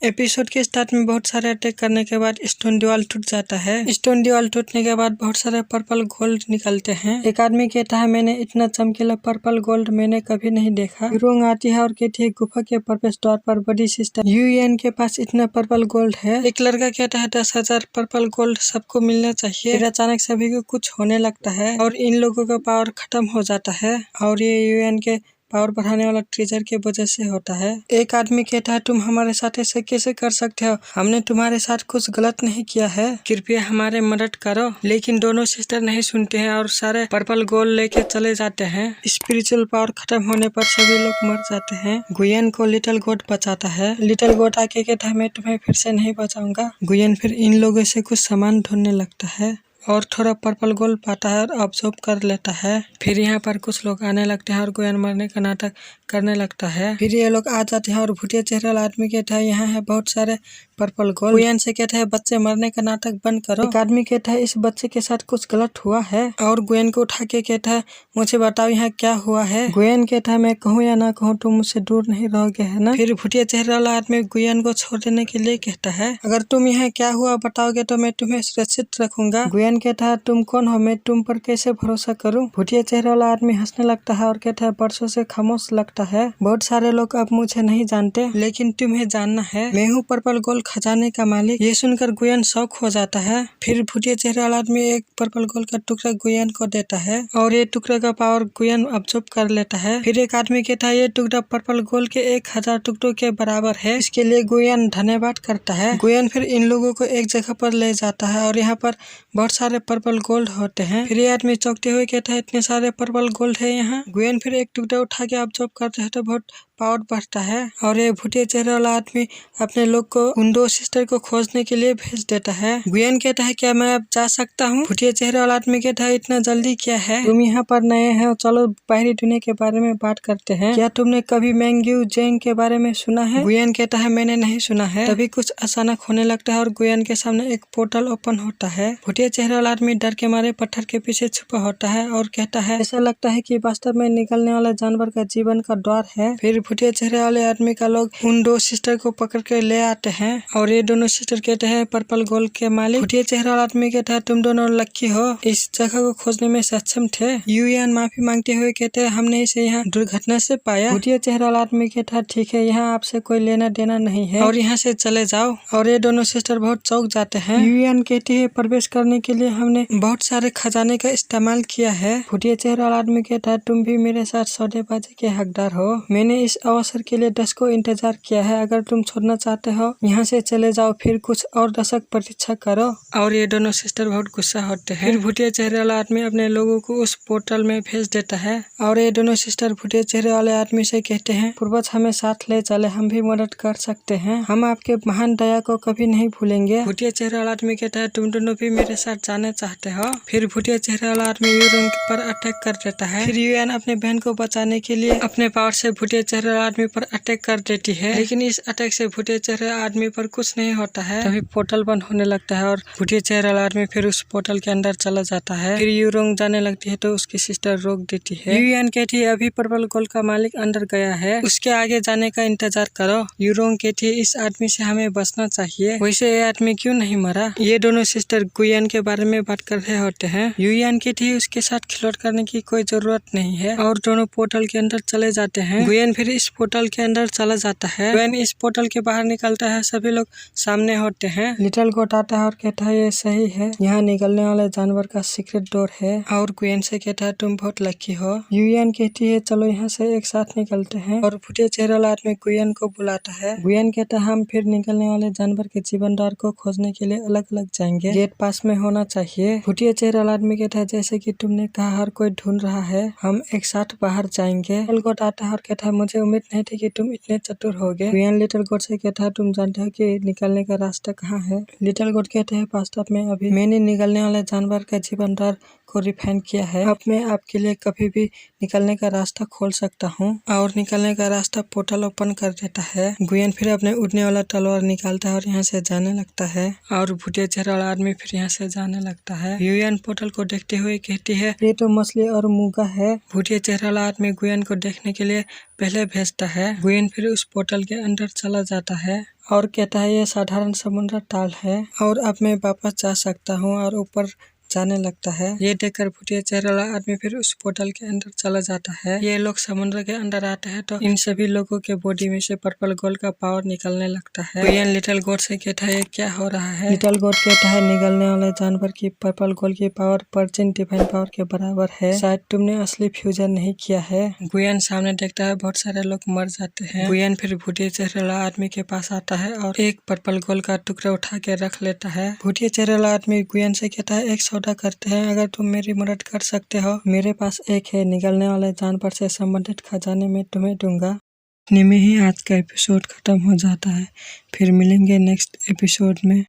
Episode के start में बहुत सारे अटैक करने के बाद स्टोन दीवार टूट जाता है। स्टोन दीवार टूटने के बाद बहुत सारे पर्पल गोल्ड निकलते हैं। एक आदमी कहता है मैंने इतना चमकीला पर्पल गोल्ड मैंने कभी नहीं देखा। यूरोंग आती है और कहती है गुफा के प्रवेश द्वार पर बड़ी सिस्टर यूएन के पास इतना पर्पल गोल्ड है। एक लड़का कहता है 10,000 पर्पल गोल्ड सबको मिलना चाहिए। फिर अचानक सभी को कुछ होने लगता है और इन लोगों का पावर खत्म हो जाता है और ये यूएन के पावर बढ़ाने वाला ट्रेजर के वजह से होता है। एक आदमी कहता है तुम हमारे साथ ऐसे कैसे कर सकते हो, हमने तुम्हारे साथ कुछ गलत नहीं किया है, कृपया हमारे मदद करो। लेकिन दोनों सिस्टर नहीं सुनते हैं और सारे पर्पल गोल्ड लेके चले जाते हैं। स्पिरिचुअल पावर खत्म होने पर सभी लोग मर जाते हैं। गुयन को लिटिल गोड बचाता है। लिटिल गोड आके कहता है मैं तुम्हें फिर से नहीं बचाऊंगा। गुयन फिर इन लोगों से कुछ सामान ढूंढने लगता है और थोड़ा पर्पल गोल्ड पाता है और ऑब्जर्व कर लेता है। फिर यहाँ पर कुछ लोग आने लगते हैं और गुयन मरने का नाटक करने लगता है। फिर ये लोग आ जाते हैं और भूतिया चेहरा वाला आदमी कहता है यहाँ है बहुत सारे पर्पल गोल्ड। गुयन से कहता है बच्चे मरने का नाटक बंद करो। एक आदमी कहता है इस बच्चे के साथ कुछ गलत हुआ है और गुयन को उठा के कहता है मुझे बताओ यहाँ क्या हुआ है। गुयन कहता है मैं कहूँ या ना कहूँ तुम मुझसे दूर नहीं रहोगे है ना। फिर भूतिया चेहरा वाला आदमी गुयन को छोड़ देने के लिए कहता है अगर तुम यहाँ क्या हुआ बताओगे तो मैं तुम्हें सुरक्षित रखूंगा। गुयन कहता है तुम कौन हो, मैं तुम पर कैसे भरोसा करूं। भूतिया चेहरा वाला आदमी हंसने लगता है और कहता है बरसों से खामोश लगता है, बहुत सारे लोग अब मुझे नहीं जानते लेकिन तुम्हें जानना है, मैं हूँ पर्पल गोल्ड खजाने का मालिक। ये सुनकर गुयन शौक हो जाता है। फिर भूतिया चेहरा वाला आदमी एक पर्पल गोल्ड का टुकड़ा गुयन को देता है और ये टुकड़ा का पावर गुयन ऑब्जर्व कर लेता है। फिर एक आदमी कहता है ये टुकड़ा पर्पल गोल्ड के 1000 टुकड़ों के बराबर है, इसके लिए गुयन धन्यवाद करता है। गुयन फिर इन लोगों को एक जगह पर ले जाता है और यहाँ पर बहुत सारे पर्पल गोल्ड होते हैं। फिर ये आदमी चौंकते हुए कहता है इतने सारे पर्पल गोल्ड है यहाँ। गुयन फिर एक टुकड़ा उठा के ऑब्जर्व करते हैं तो बहुत पावर बढ़ता है और ये भूतिया चेहरा वाला आदमी अपने लोग को उन दो सिस्टर को खोजने के लिए भेज देता है। गुयन कहता है क्या मैं अब जा सकता हूँ। भूतिया चेहरा वाला आदमी कहता है इतना जल्दी क्या है, तुम यहाँ पर नए हैं, चलो बाहरी दुनिया के बारे में बात करते हैं। क्या तुमने कभी मैंग्यू जेंग के बारे में सुना है। गुयन कहता है मैंने नहीं सुना है। तभी कुछ अचानक होने लगता है और गुयन के सामने एक पोर्टल ओपन होता है। भूतिया चेहरा वाला आदमी डर के मारे पत्थर के पीछे छुपा होता है और कहता है ऐसा लगता है कि वास्तव में निकलने वाला जानवर का जीवन का द्वार है। फिर भूतिया चेहरे वाले आदमी का लोग उन दो सिस्टर को पकड़ के ले आते हैं और ये दोनों सिस्टर कहते हैं पर्पल गोल्ड के मालिक। भूतिया चेहरा वाला आदमी कहता है तुम दोनों लकी हो, इस जगह को खोजने में सक्षम थे। यूएन माफी मांगते हुए कहते हैं हमने इसे यहाँ दुर्घटना से पाया। भूतिया चेहरा वाला आदमी कहता है ठीक है, यहाँ आपसे कोई लेना देना नहीं है और यहाँ से चले जाओ। और ये दोनों सिस्टर बहुत चौंक जाते हैं। यूएन कहती है प्रवेश करने के लिए हमने बहुत सारे खजाने का इस्तेमाल किया है। भूतिया चेहरा वाला आदमी कहता है तुम भी मेरे साथ सौदेबाजी के हकदार हो, मैंने इस अवसर के लिए 10 को इंतजार किया है, अगर तुम छोड़ना चाहते हो यहाँ से चले जाओ, फिर कुछ और दशक प्रतीक्षा करो। और ये दोनों सिस्टर बहुत गुस्सा होते हैं। फिर भूतिया चेहरे वाला आदमी अपने लोगों को उस पोर्टल में भेज देता है और ये दोनों सिस्टर भूतिया चेहरे वाले आदमी से कहते हैं पूर्वज हमें साथ ले चले, हम भी मदद कर सकते हैं, हम आपके महान दया को कभी नहीं भूलेंगे। भूतिया चेहरे वाला आदमी कहता है तुम दोनों भी मेरे साथ जाना चाहते हो। फिर भूतिया चेहरे वाला आदमी यूरोंग पर अटैक कर देता है। फिर यूएन अपने बहन को बचाने के लिए अपने पावर से भूतिया चेहरे वाला आदमी पर अटैक कर देती है, लेकिन इस अटैक से भूतिया चेहरे आदमी पर कुछ नहीं होता है। तभी पोर्टल बंद होने लगता है और भूतिया चेहरे वाला आदमी फिर उस पोर्टल के अंदर चला जाता है। फिर यूरोंग जाने लगती है तो उसकी सिस्टर रोक देती है। यूएन कहती है अभी पर्पल गोल्ड का मालिक अंदर गया है, उसके आगे जाने का इंतजार करो। यूरोंग कहती है इस आदमी से हमें बचना चाहिए, वैसे ये आदमी क्यों नहीं मरा। ये दोनों सिस्टर गुयन के बारे में बात कर रहे होते हैं। यूएन कहती है उसके साथ खिलवाड़ करने की कोई जरूरत नहीं है और दोनों पोर्टल के अंदर चले जाते हैं। गुयन फिर इस पोर्टल के अंदर चला जाता है। गुयन इस पोर्टल के बाहर निकलता है, सभी लोग सामने होते हैं। लिटिल गोड आता है और कहता है ये सही है, यहाँ निकलने वाले जानवर का सीक्रेट डोर है और गुयन से कहता है तुम बहुत लकी हो। यूएन कहती है चलो यहाँ से एक साथ निकलते हैं और भूतिया चेहरा वाला आदमी गुयन को बुलाता है। गुयन कहता है हम फिर निकलने वाले जानवर के जीवन द्वार को खोजने के लिए अलग अलग जाएंगे, गेट पास में होना चाहिए। भूतिया चेहरा वाला आदमी कहता है जैसे कि तुमने कहा हर कोई ढूंढ रहा है, हम एक साथ बाहर जाएंगे। लिटिल गोड आता है और कहता है मुझे उम्मीद नहीं थी कि तुम इतने चतुर होगे। गुयन लिटिल गोड से कहता है तुम जानते हो कि निकलने का रास्ता कहाँ है। लिटिल गोड कहते हैं वास्तव में अभी मैंने निकलने वाले जानवर का जीवन द्वार को रिफाइन किया है। अब मैं आपके लिए कभी भी निकलने का रास्ता खोल सकता हूँ। और निकलने का रास्ता पोर्टल ओपन कर देता है। गुयन फिर अपने उड़ने वाला तलवार निकालता है और यहाँ से जाने लगता है और भूतिया चेहरा वाला आदमी फिर यहाँ से जाने लगता है। गुयन पोर्टल को देखते हुए कहती है, ये तो मछली और मुर्गा है। भूतिया चेहरा वाला आदमी गुयन को देखने के लिए पहले भेजता है। गुयन फिर उस पोर्टल के अंदर चला जाता है और कहता है, ये साधारण समुद्र ताल है और अब मैं वापस जा सकता हूँ और ऊपर जाने लगता है। ये देखकर भूतिया चेहरा वाला आदमी फिर उस पोर्टल के अंदर चला जाता है। ये लोग समुद्र के अंदर आते हैं तो इन सभी लोगों के बॉडी में से पर्पल गोल्ड का पावर निकलने लगता है। गुयन लिटिल गोड से कहता है, क्या हो रहा है? लिटिल गोड कहता है, निकलने वाले जानवर की पर्पल गोल्ड की पावर पर्चिन डिवाइन पावर के बराबर है। शायद तुमने असली फ्यूजन नहीं किया है। गुयन सामने देखता है बहुत सारे लोग मर जाते हैं। गुयन फिर भूतिया चेहरा वाला आदमी के पास आता है और एक पर्पल गोल्ड का टुकड़ा उठा के रख लेता है। भूतिया चेहरा वाला आदमी गुयन से कहता है, एक सौदा करते हैं, अगर तुम मेरी मदद कर सकते हो। मेरे पास एक है, निकलने वाले जानवर से संबंधित खजाने में तुम्हें दूंगा। इतने में ही आज का एपिसोड खत्म हो जाता है। फिर मिलेंगे नेक्स्ट एपिसोड में।